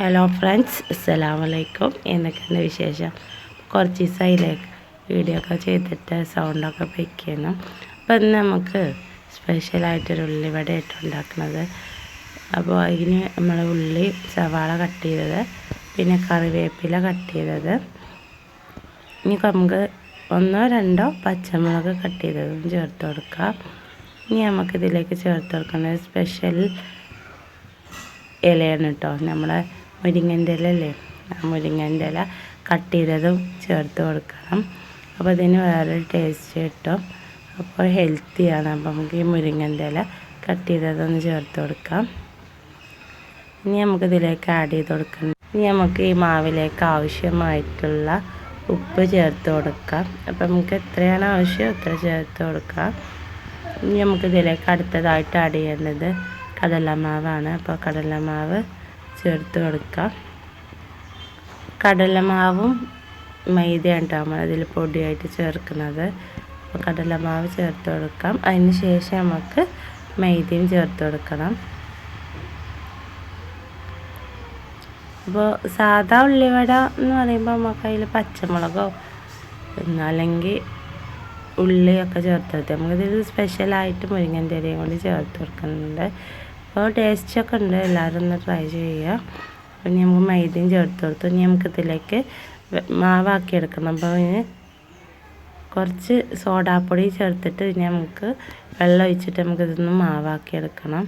Hello friends, അസ്സലാമലൈക്കും. എന്തൊക്കെയാണ് വിശേഷം? കുറച്ച് ദിവസമായില്ലേ വീഡിയോ ഒക്കെ ചെയ്തിട്ട് സൗണ്ടൊക്കെ വയ്ക്കുന്നു. അപ്പോൾ ഇന്ന് നമുക്ക് സ്പെഷ്യലായിട്ടൊരു ഉള്ളിവട ആയിട്ട് ഉണ്ടാക്കുന്നത്. അപ്പോൾ അതിന് നമ്മൾ ഉള്ളി സവാള കട്ട് ചെയ്തത്, പിന്നെ കറിവേപ്പില കട്ട് ചെയ്തത്, ഇനി നമുക്ക് 1-2 പച്ചമുളക് കട്ട് ചെയ്തതും ചേർത്ത് കൊടുക്കാം. ഇനി നമുക്കിതിലേക്ക് ചേർത്ത് കൊടുക്കുന്നത് സ്പെഷ്യൽ ഇലയാണ് കേട്ടോ. നമ്മളെ മുരിങ്ങൻ്റെ ഇല അല്ലേ, ആ മുരിങ്ങൻ്റെ ഇല കട്ട് ചെയ്തതും ചേർത്ത് കൊടുക്കണം. അപ്പോൾ അതിന് വേറൊരു ടേസ്റ്റ് കിട്ടും. അപ്പോൾ ഹെൽത്തിയാണ്. അപ്പോൾ നമുക്ക് ഈ മുരിങ്ങൻ്റെ ഇല കട്ട് ചെയ്തതൊന്ന് ചേർത്ത് കൊടുക്കാം. ഇനി നമുക്കിതിലേക്ക് ആഡ് ചെയ്ത് കൊടുക്കണം. ഇനി നമുക്ക് ഈ മാവിലേക്ക് ആവശ്യമായിട്ടുള്ള ഉപ്പ് ചേർത്ത് കൊടുക്കാം. അപ്പോൾ നമുക്ക് എത്രയാണ് ആവശ്യം അത്ര ചേർത്ത് കൊടുക്കാം. ഇനി നമുക്കിതിലേക്ക് അടുത്തതായിട്ട് ആഡ് ചെയ്യേണ്ടത് കടലമാവാണ്. അപ്പോൾ കടലമാവ് ചേർത്ത് കൊടുക്കാം. കടലമാവും മൈദയാണ് നമ്മൾ അതിൽ പൊടിയായിട്ട് ചേർക്കുന്നത്. അപ്പോൾ കടലമാവ് ചേർത്ത് കൊടുക്കാം. അതിന് ശേഷം നമുക്ക് മൈദയും ചേർത്ത് കൊടുക്കണം. അപ്പോൾ സാധാ ഉള്ളിവട എന്ന് പറയുമ്പോൾ നമുക്ക് അതിൽ പച്ചമുളകോ അല്ലെങ്കിൽ ഉള്ളിയൊക്കെ ചേർത്ത് കൊടുത്ത് നമുക്കിതിൽ സ്പെഷ്യലായിട്ട് മുരിങ്ങൻ്റെ ഇലയും കൂടി ചേർത്ത് കൊടുക്കുന്നുണ്ട്. അപ്പോൾ ടേസ്റ്റൊക്കെ ഉണ്ട്, എല്ലാവരും ഒന്ന് ട്രൈ ചെയ്യുക. അപ്പോൾ ഇനി നമുക്ക് മൈദയും ചേർത്ത് കൊടുത്തു. ഇനി നമുക്കിതിലേക്ക് മാവാക്കി എടുക്കണം. അപ്പോൾ ഇതിന് കുറച്ച് സോഡാപ്പൊടി ചേർത്തിട്ട് ഇനി നമുക്ക് വെള്ളം ഒഴിച്ചിട്ട് നമുക്കിതൊന്ന് മാവാക്കി എടുക്കണം.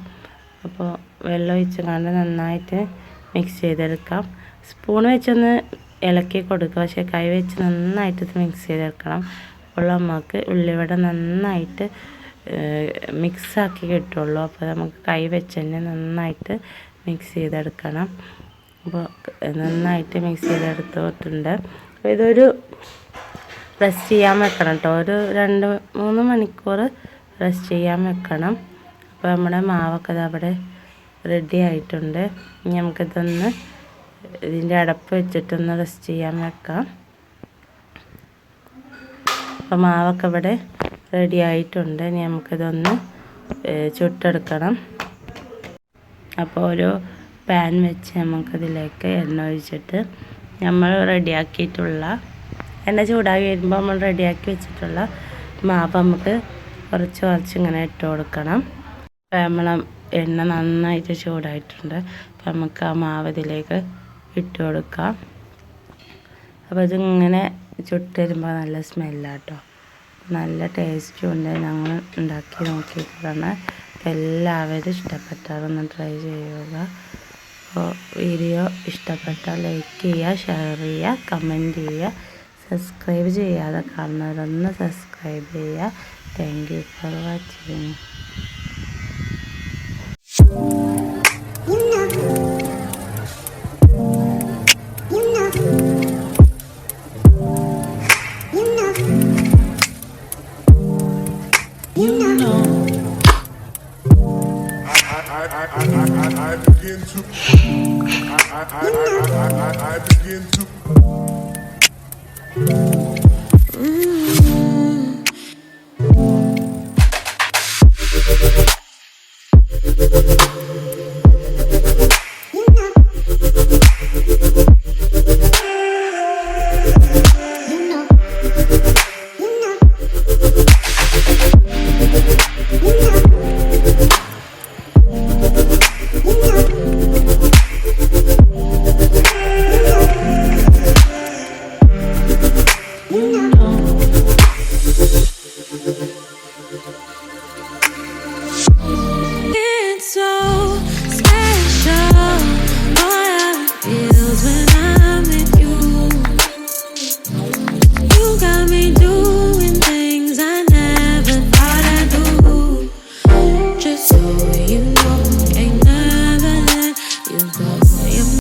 അപ്പോൾ വെള്ളം ഒഴിച്ച് കൊണ്ട് നന്നായിട്ട് മിക്സ് ചെയ്തെടുക്കാം. സ്പൂൺ വെച്ചൊന്ന് ഇളക്കി കൊടുക്കുക, പക്ഷേ കൈ വെച്ച് നന്നായിട്ട് ഇത് മിക്സ് ചെയ്തെടുക്കണം. അപ്പോൾ നമുക്ക് ഉള്ളിവട നന്നായിട്ട് മിക്സാക്കി കിട്ടുള്ളൂ. അപ്പോൾ നമുക്ക് കൈ വെച്ച് തന്നെ നന്നായിട്ട് മിക്സ് ചെയ്തെടുക്കണം. അപ്പോൾ നന്നായിട്ട് മിക്സ് ചെയ്തെടുത്തിട്ടുണ്ട്. അപ്പോൾ ഇതൊരു റെസ്റ്റ് ചെയ്യാൻ വെക്കണം കേട്ടോ. ഒരു 2-3 മണിക്കൂർ റെസ്റ്റ് ചെയ്യാൻ വെക്കണം. അപ്പോൾ നമ്മുടെ മാവൊക്കെ അവിടെ റെഡി ആയിട്ടുണ്ട്. ഇനി നമുക്കിതൊന്ന് ഇതിൻ്റെ അടപ്പ് വെച്ചിട്ടൊന്ന് റെസ്റ്റ് ചെയ്യാൻ വെക്കാം. അപ്പോൾ മാവൊക്കെ ഇവിടെ റെഡി ആയിട്ടുണ്ട്. ഇനി നമുക്കിതൊന്ന് ചുട്ടെടുക്കണം. അപ്പോൾ ഒരു പാൻ വെച്ച് നമുക്കതിലേക്ക് എണ്ണ ഒഴിച്ചിട്ട് നമ്മൾ റെഡിയാക്കിയിട്ടുള്ള എണ്ണ ചൂടാക്കി വരുമ്പോൾ നമ്മൾ റെഡിയാക്കി വെച്ചിട്ടുള്ള മാവ് നമുക്ക് കുറച്ച് ഇങ്ങനെ ഇട്ട് കൊടുക്കണം. അപ്പോൾ നമ്മൾ എണ്ണ നന്നായിട്ട് ചൂടായിട്ടുണ്ട്. അപ്പോൾ നമുക്ക് ആ മാവ് ഇതിലേക്ക് ഇട്ട് കൊടുക്കാം. അപ്പോൾ ഇതിങ്ങനെ ചുട്ട് വരുമ്പോൾ നല്ല സ്മെല്ലാട്ടോ, നല്ല ടേസ്റ്റും ഉണ്ട്. ഞങ്ങൾ ഉണ്ടാക്കി നോക്കിയിട്ടാണ്. എല്ലാവരും ഇഷ്ടപ്പെട്ടാലൊന്ന് ട്രൈ ചെയ്യുക. അപ്പോൾ വീഡിയോ ഇഷ്ടപ്പെട്ടാൽ ലൈക്ക് ചെയ്യുക, ഷെയർ ചെയ്യുക, കമൻറ്റ് ചെയ്യുക. സബ്സ്ക്രൈബ് ചെയ്യാതെ കാണുന്നവരൊന്ന് സബ്സ്ക്രൈബ് ചെയ്യുക. Thank you for watching. I begin to You know.